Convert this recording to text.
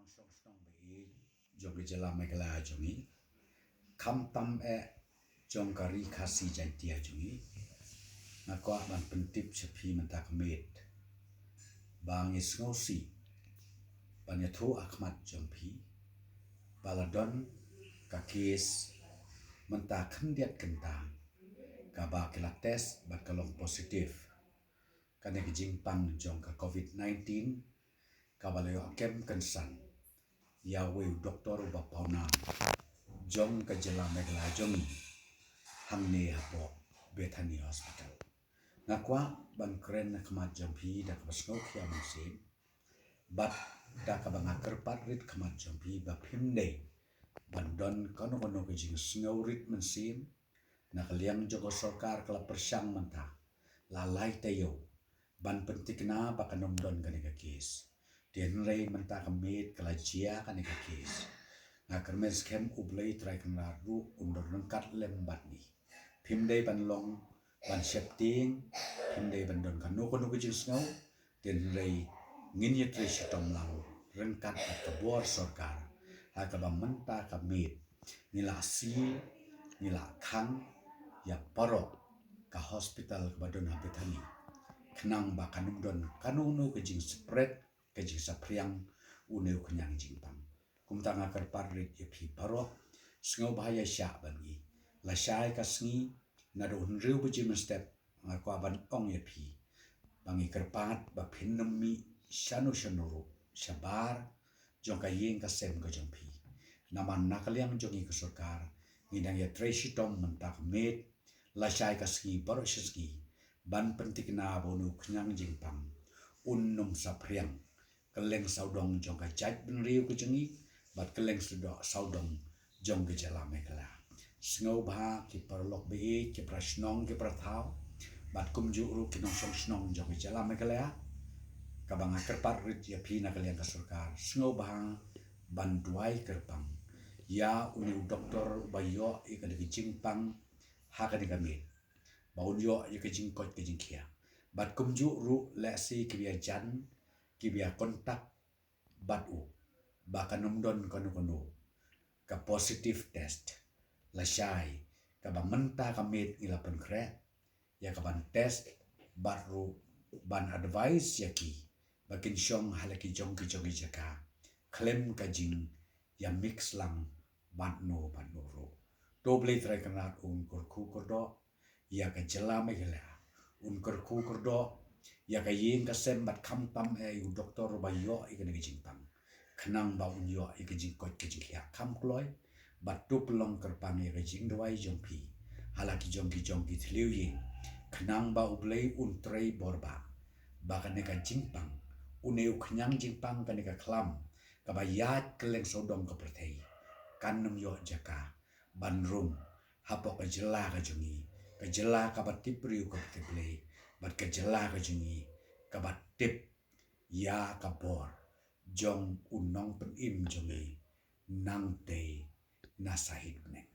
nong song song be jong ge jela megala jongi kham tam e jong kari khasi jantia jongi na ko ban pentip sepi mentak met bang is ngosi ban ya thu akhmat jong phi baladon ka kes mentak khendiat kentang ka ba kila test ba kalong positif kan ge jingpang jong ka covid-19 ka balayo kem kansan ya we doktor ba pauna jong ka jela megla jongi hangne hapo Bethany Hospital nakwa ban kren na khamat jong phi da ka basno khia mangsin bat da ka banga kerpat rit khamat jong phi ba phimde ban don kono kono ke jing snow rit mansim na kaliang jogo sarkar kala persyang manta la lai tayo ban pentikna ba kanom don kaneka kes den rei menta kamit kala chia kaneka kes na kermes kem ublei trai kana ru undor nangkat lembat ni phimde ban long ban shepting phimde ban don kanu kono ke jing snow den rei ngin ye tre shitom lang rengkat at kabor sarkar ha ka ba menta kamit nila si nila khang ya parok ka hospital ka badon ha Bethany khnang ba kanum don kanunu ke jing spread ke jing sapriang uneu knyang jing pang kumtanga karpar rit ye phi parok sngo bahaya sha bangi la shai ka sngi na do hunriu bu jim step nga kwa ban ong ye phi bangi karpat ba phinnam mi shanu shanuru shabar jong ka yeng ka sem ka jong phi naman nakaliang jongi ka sarkar ngidang ya tracy tom mentak met la shai ka ski baro ski ban pentik na bonu knyang jingpang unnum sapriang keleng saudong jong ka jait ben riu ku jengi bat keleng saudong jong ke jala megala sngo ba ki parlok be ki prasnong ki prathau bat kumju ru ki nong song snong jong ke jala megala kabang kerpat rit ya phina kaliang ka sarkar sngo ba ban duai kerpang ya uni doktor bayo ikade ki jingpang ha ka ni kami baun yo ye ke jing kot ke jing khia bat kumju ru la si ki bia jan ki bia kontak bat u ba kanum don kono kono ka positive test la shai ka ba menta ka met ila pen kre ya ka ban test bat ru ban advice ya ki bakin shong halaki jong ki jogi jaka klem ka jing ya mix lang ban no ro doble try kanat kur khu kurdo ya ka jela megala kur khu kurdo ya ka yeng ka sem bat kham tam e u doktor ba yo i ka jing pang khnang ba un yo i ka jing kot ke jing ya kham kloi bat tup long kerpang ya ka jing dwai jong phi halaki jong ki thliu yi khnang ba ublei un trei borba ba ka ne ka jing pang uneu khnang jing pang ka ne ka khlam ka ba yat keleng sodong ka perthei kanum yo jaka ban rum hapok ka jela ka jongi ka jela ka bat tipriu ka tiple bat ka jela ka jongi ka bat tip ya ka bor jong unong pen im jongi nang te na sahid ne